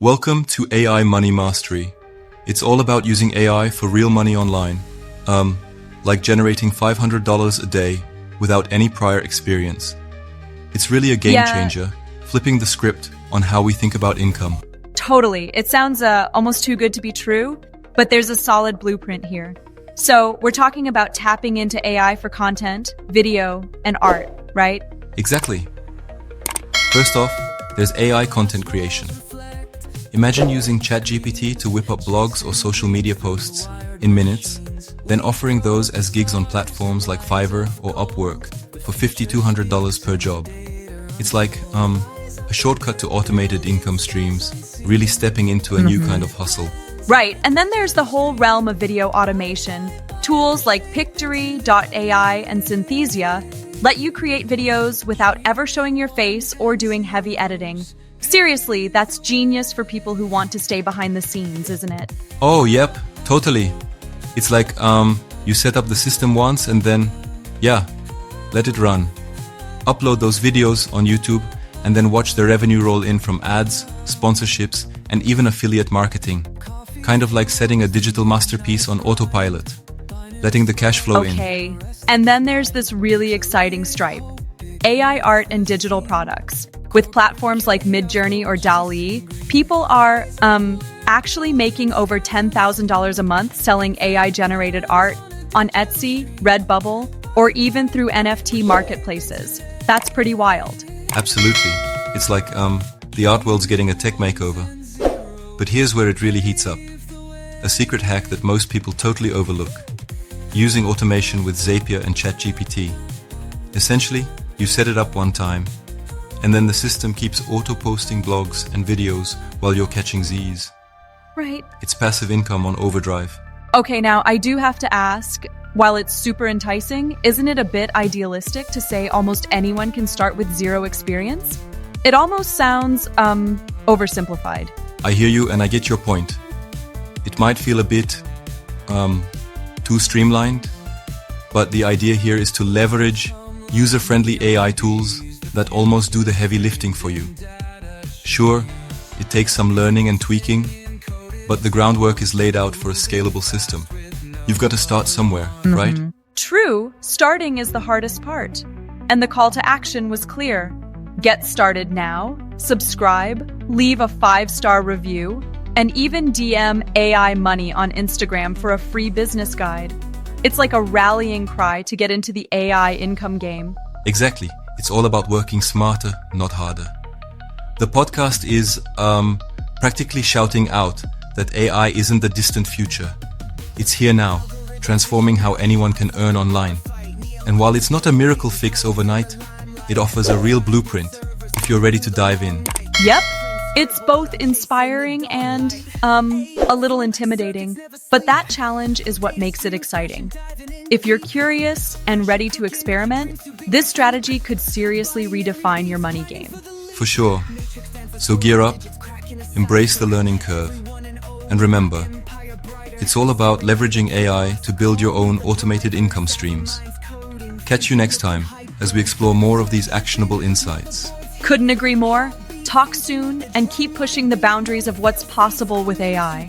Welcome to AI Money Mastery. It's all about using AI for real money online. Like generating $500 a day without any prior experience. It's really a game changer, flipping the script on how we think about income. Totally. It sounds almost too good to be true, but there's a solid blueprint here. So we're talking about tapping into AI for content, video, and art, right? Exactly. First off, there's AI content creation. Imagine using ChatGPT to whip up blogs or social media posts in minutes, then offering those as gigs on platforms like Fiverr or Upwork for $5,200 per job. It's like a shortcut to automated income streams, really stepping into a new kind of hustle. Right, and then there's the whole realm of video automation. Tools like Pictory.ai and Synthesia let you create videos without ever showing your face or doing heavy editing. Seriously, that's genius for people who want to stay behind the scenes, isn't it? Oh, yep, totally. It's like you set up the system once and then, let it run. Upload those videos on YouTube and then watch the revenue roll in from ads, sponsorships, and even affiliate marketing. Kind of like setting a digital masterpiece on autopilot, letting the cash flow in. Okay, and then there's this really exciting stripe. AI art and digital products. With platforms like MidJourney or DALL, people are actually making over $10,000 a month selling AI-generated art on Etsy, Redbubble, or even through NFT marketplaces. That's pretty wild. Absolutely. It's like the art world's getting a tech makeover. But here's where it really heats up. A secret hack that most people totally overlook. Using automation with Zapier and ChatGPT. Essentially, you set it up one time, and then the system keeps auto-posting blogs and videos while you're catching Z's. Right. It's passive income on overdrive. Okay, now I do have to ask, while it's super enticing, isn't it a bit idealistic to say almost anyone can start with zero experience? It almost sounds, oversimplified. I hear you and I get your point. It might feel a bit, too streamlined, but the idea here is to leverage user-friendly AI tools that almost do the heavy lifting for you. Sure, it takes some learning and tweaking, but the groundwork is laid out for a scalable system. You've got to start somewhere, right? True, starting is the hardest part. And the call to action was clear. Get started now, subscribe, leave a 5-star review, and even DM AI Money on Instagram for a free business guide. It's like a rallying cry to get into the AI income game. Exactly. It's all about working smarter, not harder. The podcast is practically shouting out that AI isn't the distant future. It's here now, transforming how anyone can earn online. And while it's not a miracle fix overnight, it offers a real blueprint if you're ready to dive in. Yep. It's both inspiring and, a little intimidating, but that challenge is what makes it exciting. If you're curious and ready to experiment, this strategy could seriously redefine your money game. For sure. So gear up, embrace the learning curve, and remember, it's all about leveraging AI to build your own automated income streams. Catch you next time as we explore more of these actionable insights. Couldn't agree more. Talk soon and keep pushing the boundaries of what's possible with AI.